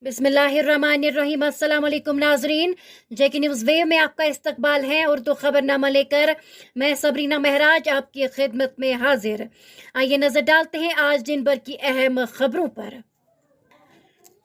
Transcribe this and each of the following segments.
बिस्मिल्लाहिर्रहमानिर्रहीम। अस्सलाम वालेकुम नाजरीन, जेके न्यूज़ वेव में आपका इस्तकबाल है। उर्दू खबरनामा लेकर मैं सबरीना महराज आपकी खिदमत में हाजिर। आइए नजर डालते हैं आज दिन भर की अहम खबरों पर।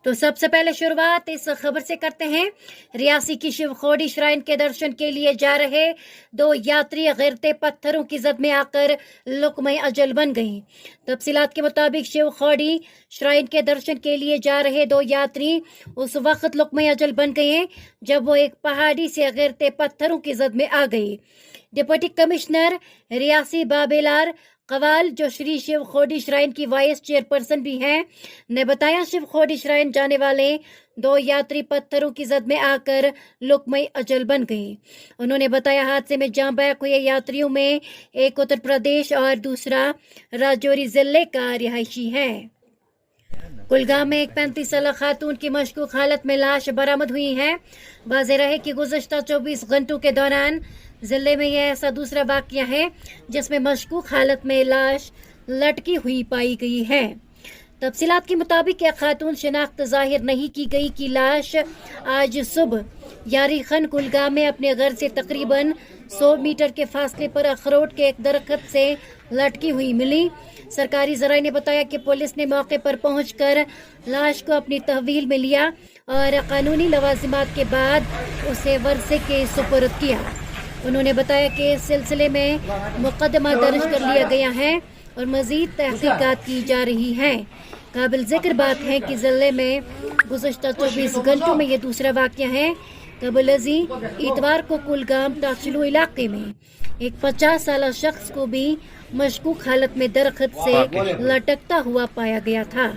तो सबसे पहले शुरुआत इस खबर से करते हैं। रियासी की शिव खोड़ी श्राइन के दर्शन के लिए जा रहे 2 यात्री गिरते पत्थरों की जद में आकर लुकमे अजल बन गए। तफसीलात के मुताबिक शिव खोड़ी श्राइन के दर्शन के लिए जा रहे 2 यात्री उस वक्त लुकमे अजल बन गए जब वो एक पहाड़ी से गिरते पत्थरों की जद में आ गई। डिप्टी कमिश्नर रियासी बाबेलार कवाल, जो श्री शिव खोड़ी श्राइन की वाइस चेयरपर्सन भी हैं, ने बताया शिव खोड़ी श्राइन जाने वाले 2 यात्री पत्थरों की जद में आकर लुकमे अजल बन गए। उन्होंने बताया हादसे में जान बहक हुए यात्रियों में एक उत्तर प्रदेश और दूसरा राजौरी जिले का रिहायशी है। कुलगाम में एक 35 साल खातून की मशकूक हालत में लाश बरामद हुई है। वाज़ेह रहे कि गुज़श्ता 24 घंटों के दौरान जिले में यह ऐसा दूसरा वाक़या है जिसमें मशकूक हालत में लाश लटकी हुई पाई गई है। तफसीलात के मुताबिक यह खातून शनाख्त जाहिर नहीं की गई कि लाश आज सुबह यारी खन कुलगाम में अपने घर से तकरीबन 100 मीटर के फासले पर अखरोट के एक दरख्त से लटकी हुई मिली। सरकारी ज़राए ने बताया कि पुलिस ने मौके पर पहुंचकर लाश को अपनी तहवील में लिया और कानूनी लवाजिमात के बाद उसे वर्से के सुपुर्द किया। उन्होंने बताया कि इस सिलसिले में मुकदमा दर्ज कर लिया गया है और मजीद तहकीकात की जा रही है। काबिल जिक्र बात है कि जिले में गुज़श्ता 24 घंटों में ये दूसरा वाक़या है। कबलजी इतवार को कुलगाम टाचलू इलाके में एक 50 साल शख्स को भी मशकूक हालत में दरख्त से लटकता हुआ पाया गया था।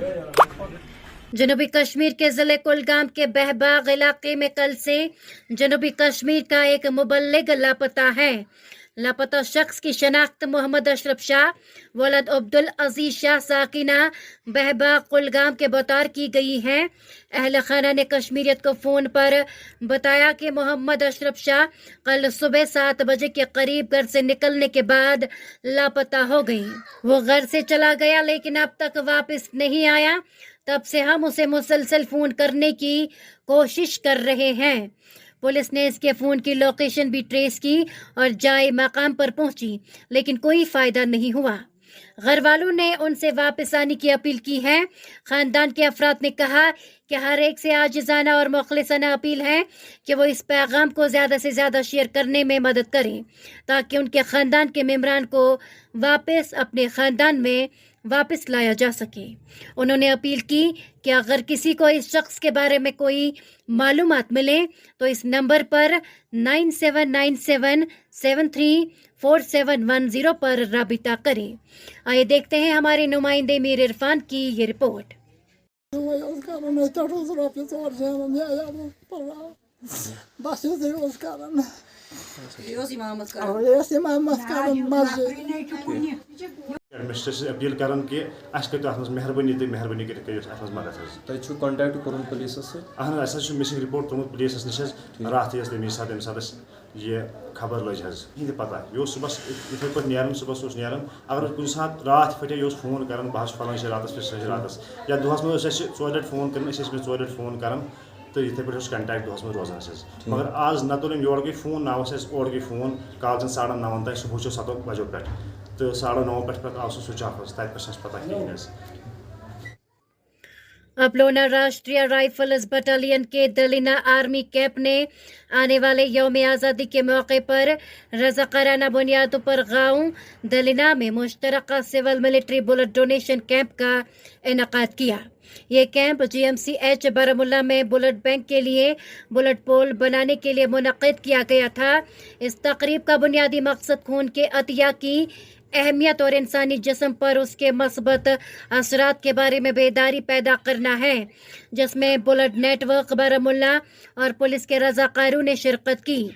जनूबी कश्मीर के जिले कुलगाम के बहबाग इलाके में कल से जनूबी कश्मीर का एक मुबल्लिग लापता है। लापता शख्स की शनाख्त मोहम्मद अशरफ शाह वलद अब्दुल अजीज शाह साकिना बहबाग कुलगाम के बतौर की गई है। अहल खाना ने कश्मीरियत को फ़ोन पर बताया कि मोहम्मद अशरफ शाह कल सुबह 7 बजे के करीब घर से निकलने के बाद लापता हो गई। वो घर से चला गया लेकिन अब तक वापस नहीं आया। तब से हम उसे मुसलसल फ़ोन करने की कोशिश कर रहे हैं। पुलिस ने इसके फ़ोन की लोकेशन भी ट्रेस की और जाए मकाम पर पहुंची लेकिन कोई फ़ायदा नहीं हुआ। घर वालों ने उनसे वापस आने की अपील की है। ख़ानदान के अफराद ने कहा कि हर एक से आजिज़ाना और मुखलिसाना अपील है कि वो इस पैगाम को ज़्यादा से ज़्यादा शेयर करने में मदद करें ताकि उनके ख़ानदान के मेम्बरान को वापस अपने ख़ानदान में वापस लाया जा सके। उन्होंने अपील की कि अगर किसी को इस शख्स के बारे में कोई मालूमात मिले तो इस नंबर पर 9797734710 पर राबिता करें। आइए देखते हैं हमारे नुमाइंदे मीर इरफान की ये रिपोर्ट। एडमिनिस्ट्रेशन अपील करन कि मेहरबानी तो मेहरबानी कर मदद तुम कॉन्टैक्ट कोर पुलिस अहन मिसिंग रिपोर्ट त्रुमुत पुलिस नश रात तमी सात ये खबर लज ये पता यह सुबह इथे पे नान सुबह नान अगर कुछ सात रात फटे यह फोन कर बह फलान रात पे रात या दोहस में 4 लट फोन कर 4 लट फोन कर तो इथे पे कंटैक्ट दोहस में रोजान मगर आज न तुल योर गई फोन ना ओर गई फोन कालचन 9:30 तक सुबह 7 बजो पे तो 9:30 पे आव स्विच ऑफ तक पता कहीं। अपलोना राष्ट्रीय राइफल्स बटालियन के दलिना आर्मी कैंप ने आने वाले यौम आज़ादी के मौके पर रज़ाकाराना बुनियादों पर गाँव दलिना में मुश्तरका civil military blood donation camp का इनेकाद किया। ये कैंप GMCH बारामुल्ला में बुलेट बैंक के लिए बुलेट पोल बनाने के लिए मुनक़िद किया गया था। इस तकरीब का बुनियादी मकसद खून के अतिया की अहमियत और इंसानी जिस्म पर उसके मस्बत असरात के बारे में बेदारी पैदा करना है, जिसमें बुलेट नेटवर्क बारामुल्ला और पुलिस के रज़ाकारों ने शिरकत की।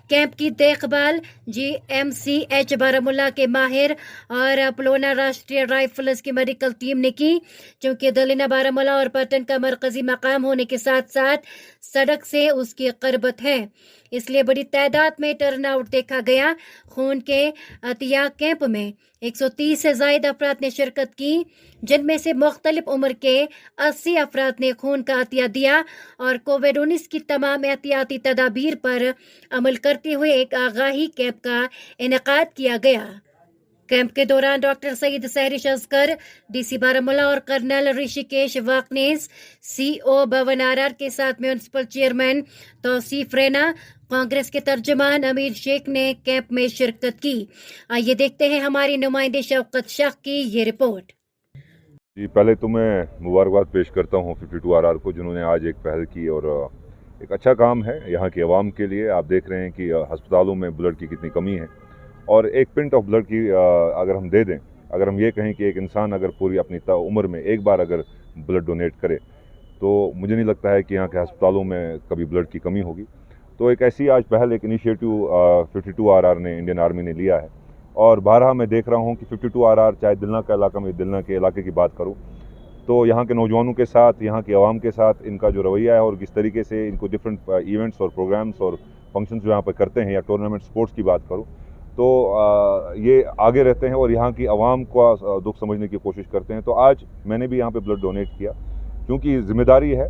कैंप की देखभाल GMCH बारामुल्ला के माहिर और अपलोना राष्ट्रीय राइफल्स की मेडिकल टीम ने की। क्योंकि दलिना बारामुल्ला और पटन का मरकजी मकाम होने के साथ साथ सड़क से उसकी क़रबत है, इसलिए बड़ी तादाद में टर्नआउट देखा गया। खून के अतिया कैंप में 130 से जायद अफराद ने शिरकत की, जिनमें से मुख्तलिफ उम्र के 80 अफराद ने खून का अतिया दिया और कोविड-19 की तमाम एहतियाती तदाबीर पर अमल करते हुए एक आगाही कैंप का इनेकाद किया गया। कैंप के दौरान डॉक्टर सईद सहरिश असगर, डीसी बारामूला और कर्नल ऋषिकेश वाकनेस, सीओ भवन आरआर के साथ म्यूनिसिपल चेयरमैन तौसीफ रैना, कांग्रेस के तर्जुमान अमीर शेख ने कैंप में शिरकत की। आइए देखते हैं हमारी नुमाइंदे शौकत शाह की ये रिपोर्ट। जी, पहले तो मैं मुबारकबाद पेश करता हूँ 52 आरआर को, जिन्होंने आज एक पहल की और एक अच्छा काम है यहाँ के अवाम के लिए। आप देख रहे हैं कि अस्पतालों में ब्लड की कितनी कमी है और एक पिंट ऑफ ब्लड की अगर हम दे दें, अगर हम ये कहें कि एक इंसान अगर पूरी अपनी उम्र में एक बार अगर ब्लड डोनेट करे तो मुझे नहीं लगता है कि यहाँ के अस्पतालों में कभी ब्लड की कमी होगी। तो एक ऐसी आज पहल, एक इनिशिएटिव 52 आरआर ने, इंडियन आर्मी ने लिया है और बारहा मैं देख रहा हूँ कि 52 आरआर, चाहे दिलना का इलाका में, दिलना के इलाके की बात करूँ तो यहाँ के नौजवानों के साथ, यहाँ के अवाम के साथ इनका जो रवैया है और किस तरीके से इनको डिफरेंट इवेंट्स और प्रोग्राम्स और फंक्शंस जो यहाँ पर करते हैं, या टूर्नामेंट स्पोर्ट्स की बात करूँ तो ये आगे रहते हैं और यहाँ की आवाम का दुख समझने की कोशिश करते हैं। तो आज मैंने भी यहाँ पे ब्लड डोनेट किया, क्योंकि ज़िम्मेदारी है,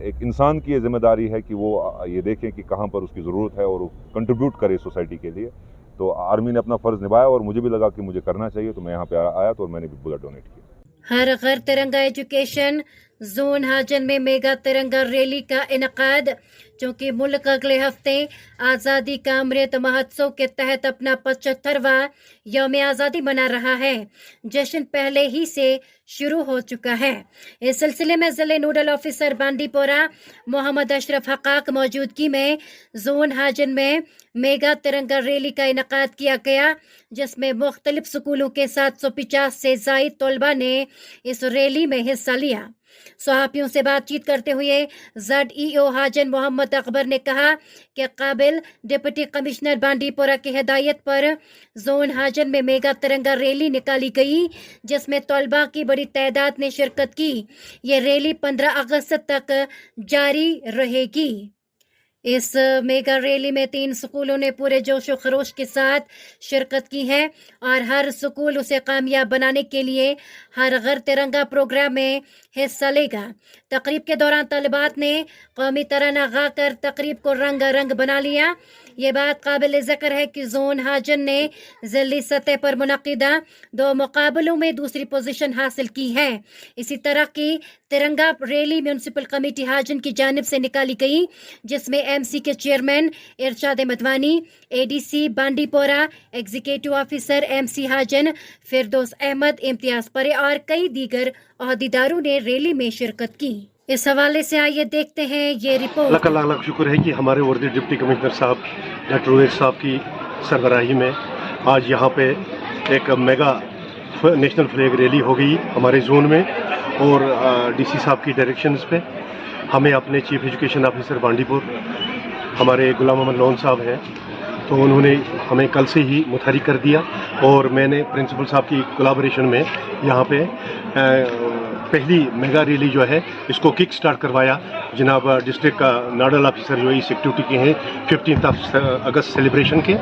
एक इंसान की ये ज़िम्मेदारी है कि वो ये देखें कि कहाँ पर उसकी ज़रूरत है और कंट्रीब्यूट करे सोसाइटी के लिए। तो आर्मी ने अपना फ़र्ज़ निभाया और मुझे भी लगा कि मुझे करना चाहिए, तो मैं यहाँ पे आया तो मैंने भी ब्लड डोनेट किया। हर घर तिरंगा एजुकेशन जोन हाजन में मेगा तिरंगा रैली का इनकाद। चूँकि मुल्क अगले हफ्ते आज़ादी का अमृत महोत्सव के तहत अपना 75वां यौम आज़ादी मना रहा है, जश्न पहले ही से शुरू हो चुका है। इस सिलसिले में ज़िले नोडल ऑफिसर बांडीपोरा मोहम्मद अशरफ हकाक मौजूदगी में जोन हाजन में मेगा तिरंगा रैली का इनकाद किया गया, जिसमें मुख्तलिफ स्कूलों के 750 से ज़ायद तलबा ने इस रैली में हिस्सा लिया। सहाफ़ियों से बातचीत करते हुए ZEO हाजन मोहम्मद अकबर ने कहा कि काबिल डिप्टी कमिश्नर बांडीपोरा की हिदायत पर जोन हाजन में मेगा तिरंगा रैली निकाली गई, जिसमें तलबा की बड़ी तादाद ने शिरकत की। ये रैली 15 अगस्त तक जारी रहेगी। इस मेगा रैली में 3 स्कूलों ने पूरे जोश व खरोश के साथ शिरकत की है और हर स्कूल उसे कामयाब बनाने के लिए हर घर तिरंगा प्रोग्राम में हिस्सा लेगा। तकरीब के दौरान तलबात ने कौमी तराना गाकर तकरीब को रंगारंग बना लिया। ये बात काबिल ज़िक्र है कि जोन हाजन ने ज़िली सतह पर मुनक़िदा 2 मुकाबलों में दूसरी पोजीशन हासिल की है। इसी तरह की तिरंगा रैली म्यूनिसिपल कमेटी हाजन की जानिब से निकाली गई, जिसमें MC के चेयरमैन इरशाद Madwani, ADC Bandipora, executive officer MC Hajin, फिरदौस अहमद, इम्तियाज परे और कई दीगर अहदेदारों ने रैली में शिरकत की। इस हवाले से आइए देखते हैं ये रिपोर्ट। लाख शुक्र है कि हमारे वर्दी डिप्टी कमिश्नर साहब डॉक्टर उवैस साहब की सरबराही में आज यहाँ पे एक मेगा नेशनल फ्लैग रैली हो गई हमारे जोन में, और DC साहब की डायरेक्शंस पे हमें अपने चीफ एजुकेशन ऑफिसर बांडीपुर हमारे गुलाम मोहम्मद लोन साहब हैं, तो उन्होंने हमें कल से ही मुतहरिक कर दिया और मैंने प्रिंसिपल साहब की कोलैबोरेशन में यहाँ पे पहली मेगा रैली जो है इसको किक स्टार्ट करवाया। जनाब डिस्ट्रिक्ट का नोडल ऑफिसर जो इस एक्टिविटी के हैं 15 अगस्त सेलिब्रेशन के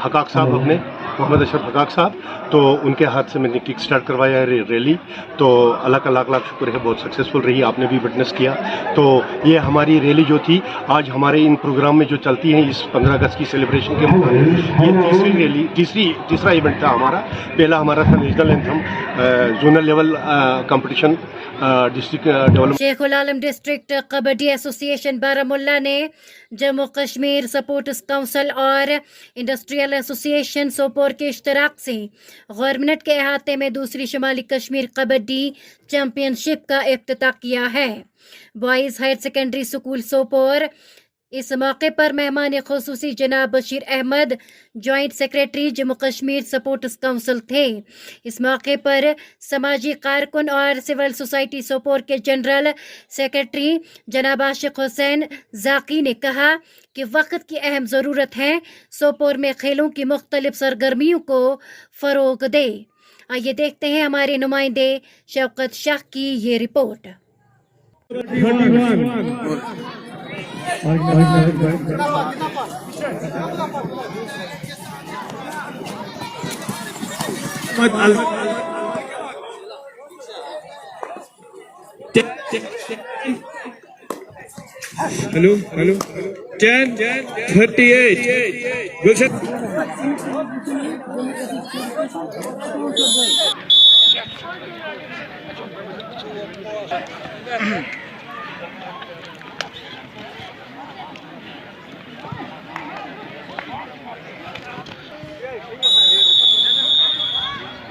हकाक साहब, अपने मोहम्मद अशरफ हकाक साहब, तो उनके हाथ से मैंने किक स्टार्ट करवाया रैली। तो अल्लाह का लाख शुक्र है, बहुत सक्सेसफुल रही, आपने भी विटनेस किया। तो ये हमारी रैली जो थी आज हमारे इन प्रोग्राम में जो चलती है इस 15 अगस्त की सेलिब्रेशन के मुताबिक ये तीसरी रैली, तीसरा इवेंट था हमारा। पहला हमारा था national anthem, zonal level competition, district development. Sheikhul Alam district kabaddi association Baramulla ने जम्मू कश्मीर सपोर्ट्स काउंसिल और इंडस्ट्रियल एसोसिएशन सोपोर के इश्तराक से गवर्नमेंट के अहाते में दूसरी शुमाली कश्मीर कबड्डी चैंपियनशिप का इफ्तिताह किया है। Boys higher secondary school Sopore इस मौके पर मेहमान खुसूसी जनाब Bashir Ahmad, joint secretary Jammu Kashmir sports council थे। इस मौके पर समाजी कारकुन और सिविल सोसाइटी सोपोर के जनरल सेक्रेटरी जनाब आशिक हुसैन जाकी ने कहा कि वक्त की अहम ज़रूरत है सोपोर में खेलों की मुख्तलिफ सरगर्मियों को फ़रोग दे। आइए देखते हैं हमारे नुमाइंदे शौकत शाह की ये report. Ahmad Al. Hello. 10:38. Gulshan.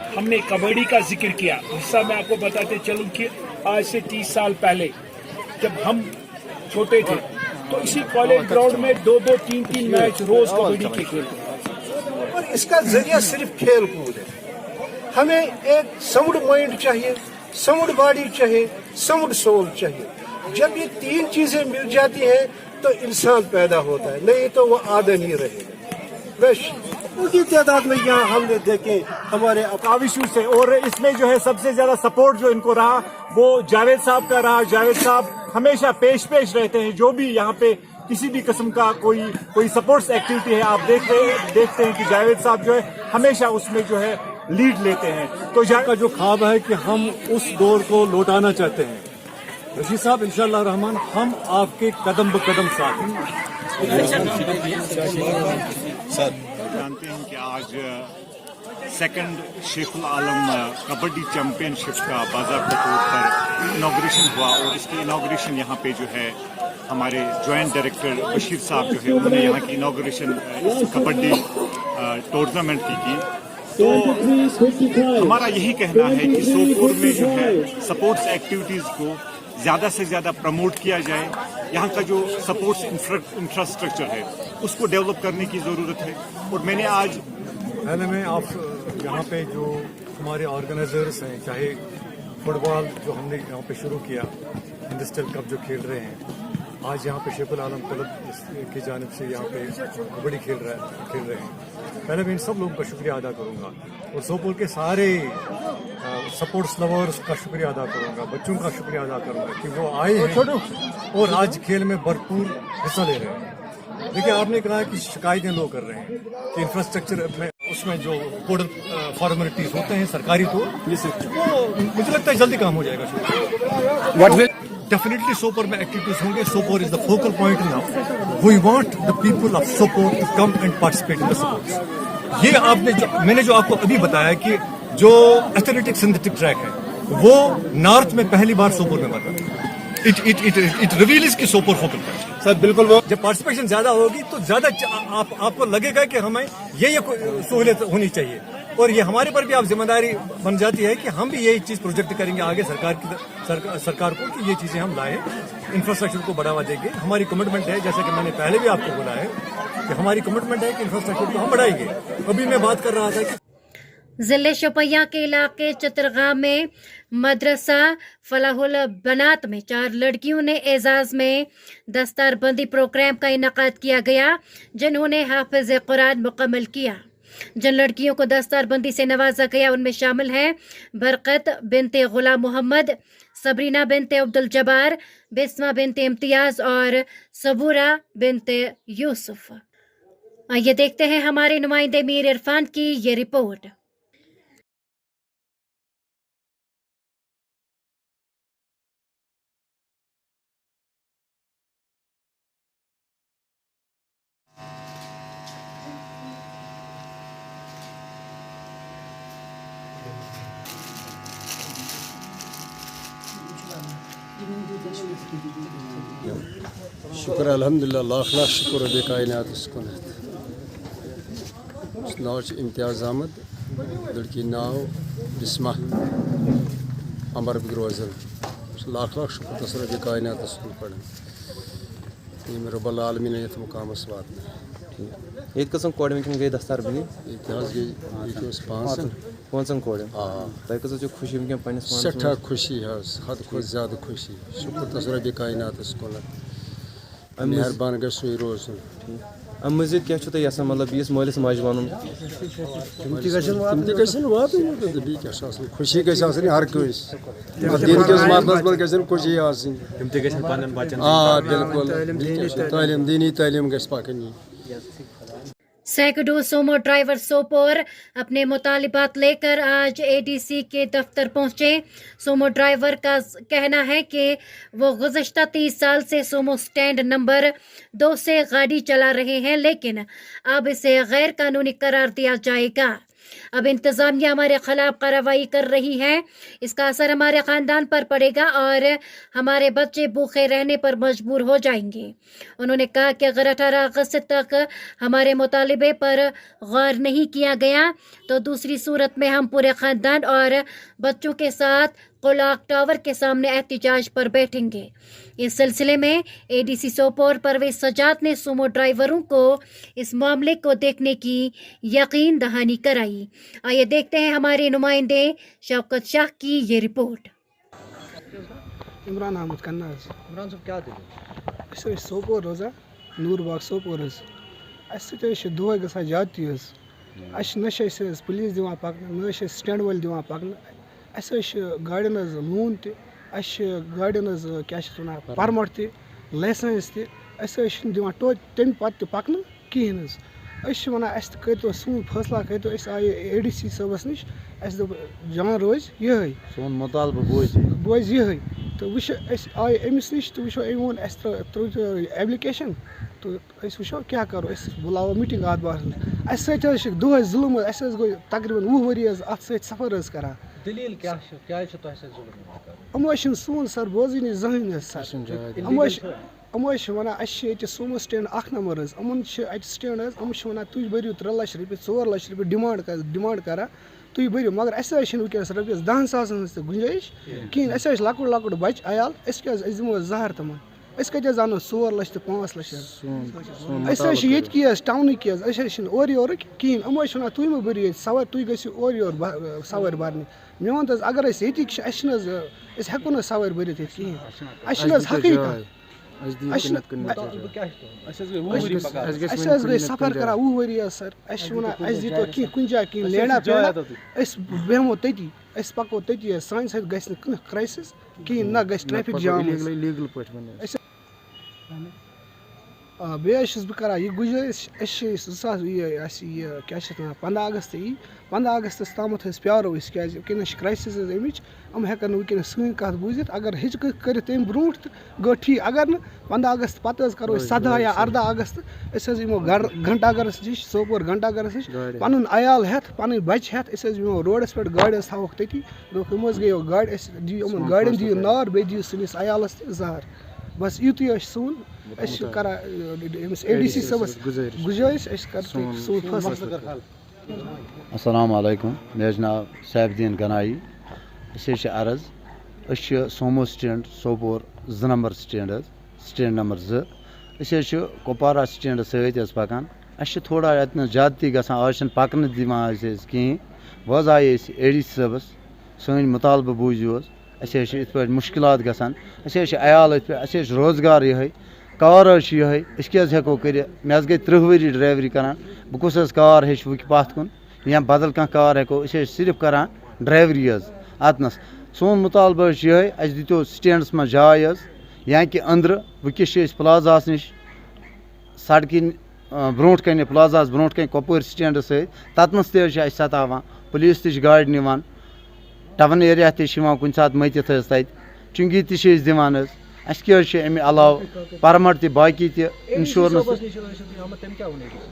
हमने कबड्डी का जिक्र किया, जिसका मैं आपको बताते चलूं कि आज से 30 साल पहले जब हम छोटे थे तो इसी कॉलेज ग्राउंड में 2-2, 3-3 मैच रोज कबड्डी के खेलते। और इसका जरिया सिर्फ खेल कूद है। हमें एक साउंड माइंड चाहिए, साउंड बॉडी चाहिए, साउंड सोल चाहिए। जब ये तीन चीजें मिल जाती हैं तो इंसान पैदा होता है, नहीं तो वो आदमी ही रहेगा। बस उनकी तादाद में यहाँ हमने देखे हमारे काविशु से, और इसमें जो है सबसे ज्यादा सपोर्ट जो इनको रहा वो जावेद साहब का रहा। जावेद साहब हमेशा पेश रहते हैं, जो भी यहाँ पे किसी भी किस्म का कोई सपोर्ट्स एक्टिविटी है, आप देखते हैं कि जावेद साहब जो है हमेशा उसमें जो है लीड लेते हैं। तो का जो ख्वाब है कि हम उस दौर को लौटाना चाहते हैं, रशीद साहब इंशाअल्लाह रहमान हम आपके कदम ब कदम साथ हैं। जानते हैं कि आज सेकंड शेखुल आलम कबड्डी चैंपियनशिप का बाज़ाब्ता तौर पर इनॉग्रेशन हुआ, और इसकी इनॉग्रेशन यहाँ पे जो है हमारे जॉइंट डायरेक्टर बशीर साहब जो है उन्होंने यहाँ की इनॉग्रेशन इस कबड्डी टूर्नामेंट की। तो हमारा यही कहना है कि सोपोर में जो है स्पोर्ट्स एक्टिविटीज़ को ज़्यादा से ज़्यादा प्रमोट किया जाए। यहाँ का जो सपोर्ट्स इंफ्रास्ट्रक्चर है उसको डेवलप करने की ज़रूरत है। और मैंने आज पहले में आप यहाँ पे जो हमारे ऑर्गेनाइजर्स हैं, चाहे फुटबॉल जो हमने यहाँ पे शुरू किया, इंडस्ट्रियल कप जो खेल रहे हैं, आज यहाँ पे शेखुल आलम क्लब की जानिब से यहाँ पे कबड्डी खेल रहे हैं। पहले मैं इन सब लोगों का शुक्रिया अदा करूँगा और सोपोर के सारे सपोर्ट्स लवर्स का शुक्रिया अदा करूँगा, बच्चों का शुक्रिया अदा करूँगा कि वो आए हैं और आज खेल में भरपूर हिस्सा ले रहे हैं। देखिए, आपने कहा कि शिकायतें लोग कर रहे हैं कि इंफ्रास्ट्रक्चर में उसमें जो कोड फॉर्मेलिटीज होते हैं सरकारी, तो वो मुझे लगता है जल्दी काम हो जाएगा। डेफिनेटली सोपोर में एक्टिविटीज होंगे। Sopore is the focal point now. We want the people of Sopore to come and participate in the sports. ये मैंने जो आपको अभी बताया कि जो एथलेटिक सिंथेटिक ट्रैक है वो नॉर्थ में पहली बार सोपोर में बना। इट रिवील्स की सोपोर फोकल पॉइंट। सर बिल्कुल, वो जब पार्टिसिपेशन ज्यादा होगी तो ज्यादा आपको लगेगा कि हमें ये सहूलियत होनी चाहिए, और ये हमारे पर भी आप जिम्मेदारी बन जाती है कि हम भी यही चीज प्रोजेक्ट करेंगे आगे सरकार को कि ये चीजें हम लाएं, इंफ्रास्ट्रक्चर को बढ़ावा देंगे। हमारी कमिटमेंट है, जैसे कि मैंने पहले भी आपको बोला है कि हमारी कमिटमेंट है कि इंफ्रास्ट्रक्चर को हम बढ़ाएंगे। अभी मैं बात कर रहा था कि जिले शोपियां के इलाके चतरगाह में मदरसा फलाहुल बनात में 4 लड़कियों ने एजाज में दस्तारबंदी प्रोग्राम का इनकाद किया गया, जिन्होंने हाफिज कुरान मुकम्मल किया। जिन लड़कियों को दस्तारबंदी से नवाजा गया उनमें शामिल हैं बरकत बिनते गुलाम मोहम्मद, सबरीना बिनते अब्दुल जब्बार, बिस्मा बिनते इम्तियाज और सबूरा बिनते यूसुफ। आइए देखते हैं हमारे नुमाइंदे मीर इरफान की ये रिपोर्ट। शुक्र अल्हम्दुलिल्लाह, लाख लाख शुक्र बे कायनात उसको नाव इम्तियाज अहमद, लड़की नाव बिस्मा अमर बिग्रोजल, लाख लाख शुक्र तसर बे कायनात उसको पढ़ रब्बुल आलमीन ये मुकाम स्वात ये कसम कोड में गई दस्तार बनी इतिहास गई पांचन कोड तय कस खुशी में पन्नस सठा खुशी है, हद खुद ज़्यादा खुशी। शुक्र तसर बे कायनात उसको मेहरबान गई रोज। अम मजीद क्या तुम मतलब इस मालिस माज वन खुशी गई हर कस दिन किस मरनस पे गई खुशी बिल्कुल तालीम दीनी तालीम गई पकन। सैकड़ों सोमो ड्राइवर सोपोर अपने मुतालिबात लेकर आज एडीसी के दफ्तर पहुंचे। सोमो ड्राइवर का कहना है कि वो गुज़श्ता 30 साल से सोमो स्टैंड नंबर 2 से गाड़ी चला रहे हैं, लेकिन अब इसे गैर कानूनी करार दिया जाएगा। अब इंतज़ामिया हमारे खिलाफ कार्रवाई कर रही है, इसका असर हमारे ख़ानदान पर पड़ेगा और हमारे बच्चे भूखे रहने पर मजबूर हो जाएंगे। उन्होंने कहा कि अगर 18 अगस्त तक हमारे मुतालिबे पर गौर नहीं किया गया तो दूसरी सूरत में हम पूरे ख़ानदान और बच्चों के साथ कोलाक टावर के सामने एहतजाज पर बैठेंगे। इस सिलसिले में एडीसी सोपोर परवेज सजाद ने सोमो ड्राइवरों को इस मामले को देखने की यकीन दहानी कराई। आइए देखते हैं हमारे नुमाइंदे शौकत शाह की ये रिपोर्ट। इमरान अहमद कन्ना इमरान साहब क्या दिल सोपोर रोजा नूर बाग सोपोर दोह गसान ज्यादती न पुलिस दिवान पकन न स्टैंड वाल दिवान पकन गाड़ियों लून गाड़ियों क्या परमट लाइसेंस दिवान तम पे पकन कहें वन करो सून फैसला करो आये एडीसी सबस नश दोप जान रोज ये सोन मुतालबा बोझ ये तो वो आये अमिस नश तो वो वो त्रो एप्लिकेशन तो वो क्या करो बुलाव मीटिंग अत बारे दोह जुलम गो तकरीबन 20 वरी अत सफर करान दलील क्या यमो सोन सर बोजन जहन सर यमो वन सोमो stand 1 number Yemen stand M one तुझ भरियो 3 लाख रुपये 4 लाख रुपये डिमांड करा तुझ भरियो मगर वनकस रपस 10 सास गुंजाइश कहें लकुट लकुट बच आयाल दिमो जहर तमन कत आनो 4 लाख तो 5 लाख ये टाउन और योर कहें यमो वन तुम मो भरियो सवार तुम गो और योर सवार भरने मे वन अगर हेको सवार भरित कहें हक गई सफर करा 20 वरी सर वन दीतो कह कुछ जाए कहीं लेना पेना बेहमो तती पको तती सान सत क्राइसिस कहें ना ग ट्रैफिक जाम बेस बह कर यह गुजारिश 15 अगस्त 15 अगस्त तम प्यारो क्या क्राइसिस अमिच हम हेकन वनकन सन कत बूझित अगर हिच कर तम ब्रो गो ठीक अगर न 15 अगस्त पे करो 17 या 18 अगस्त यमो घंटा गरस नश सोपोर घंटा गरस नश पन अयाल हेत पन बच हेत यमो रोडस पे गाड़ थोक तती दोम गो गाड़ दियो गाड़न दियो नार बे दियो सनिस अयालस जहर बस युत सोन करा एडीसी सबस गुजारिश कर सोन फैसला। अस्सलाम वालेकुम मे नाव सैफुद्दीन गनाई अर्ज सोमो stand Sopore 2 number stand number 2 Kupwara stand सत पकान थोड़ा अतन ज्यादती गसान आज पकन दिवान कहें वह आये एडीसी सबस सन मुतालबा बूझो इत मुश्किलात गसान अयाल रोजगार ये कार ये क्या हेको कर मे गई 30 वरी ड्राइवरी करान बह कुछ कार हेच वह पत कुन या बदल कह कार हेको सिर्फ करान ड्राइवरी अतनस सोन मुतालबा ये दीतो स्टैंडस में जाय या कि अंदर वस प्लाजा नश सड़क ब्रोट कन प्लाजा ब्रोट कन कपर स्टैंड सतनस सतावान पुलिस गाड़ निवान टवन एरिया कुछ सात मत चुंगी दिवान अमे अलाव परमट बाकी इंश्योरेंस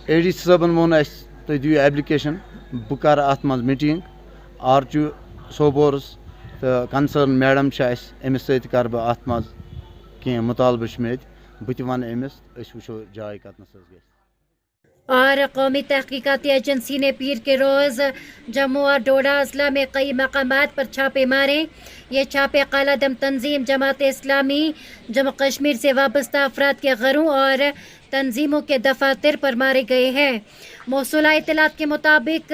एडीसी सबन वोन तुम दियो एप्लिकेशन बह कर अत मज मीटिंग आरचू सोपोरस तो कंसर्न मैडम अमिस कर बह अत मज कह मुतालबा मे बह वन अमिस वो जाय कतनस ग और कौमी तहकीकाती एजेंसी ने पीर के रोज़ जम्मू और डोडा अजला में कई मकामात पर छापे मारे। ये छापे कालादम तंजीम जमात इस्लामी जम्मू कश्मीर से वाबस्ता अफराद के घरों और तंजीमों के दफातर पर मारे गए हैं। मौसूला इत्तलात के मुताबिक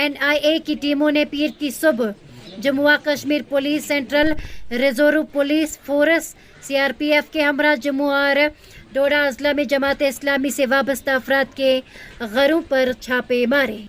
NIA की टीमों ने पीर की सुबह जम्मू व Kashmir police, central reserve police force, CRPF के हमरा जम्मू और डोडा अजला में जमात इस्लामी से वाबस्ता अफराद के घरों पर छापे मारे।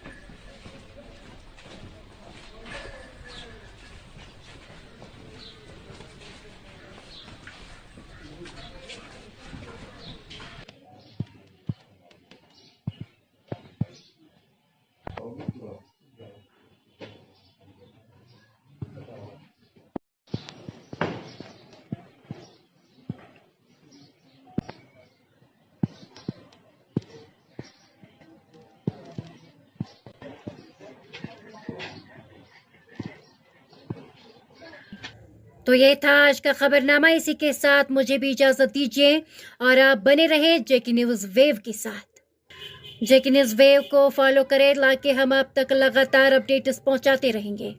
तो ये था आज का खबरनामा। इसी के साथ मुझे भी इजाजत दीजिए और आप बने रहे जेके न्यूज़ वेव के साथ। जेके न्यूज़ वेव को फॉलो करें ताकि हम आप तक लगातार अपडेट्स पहुंचाते रहेंगे।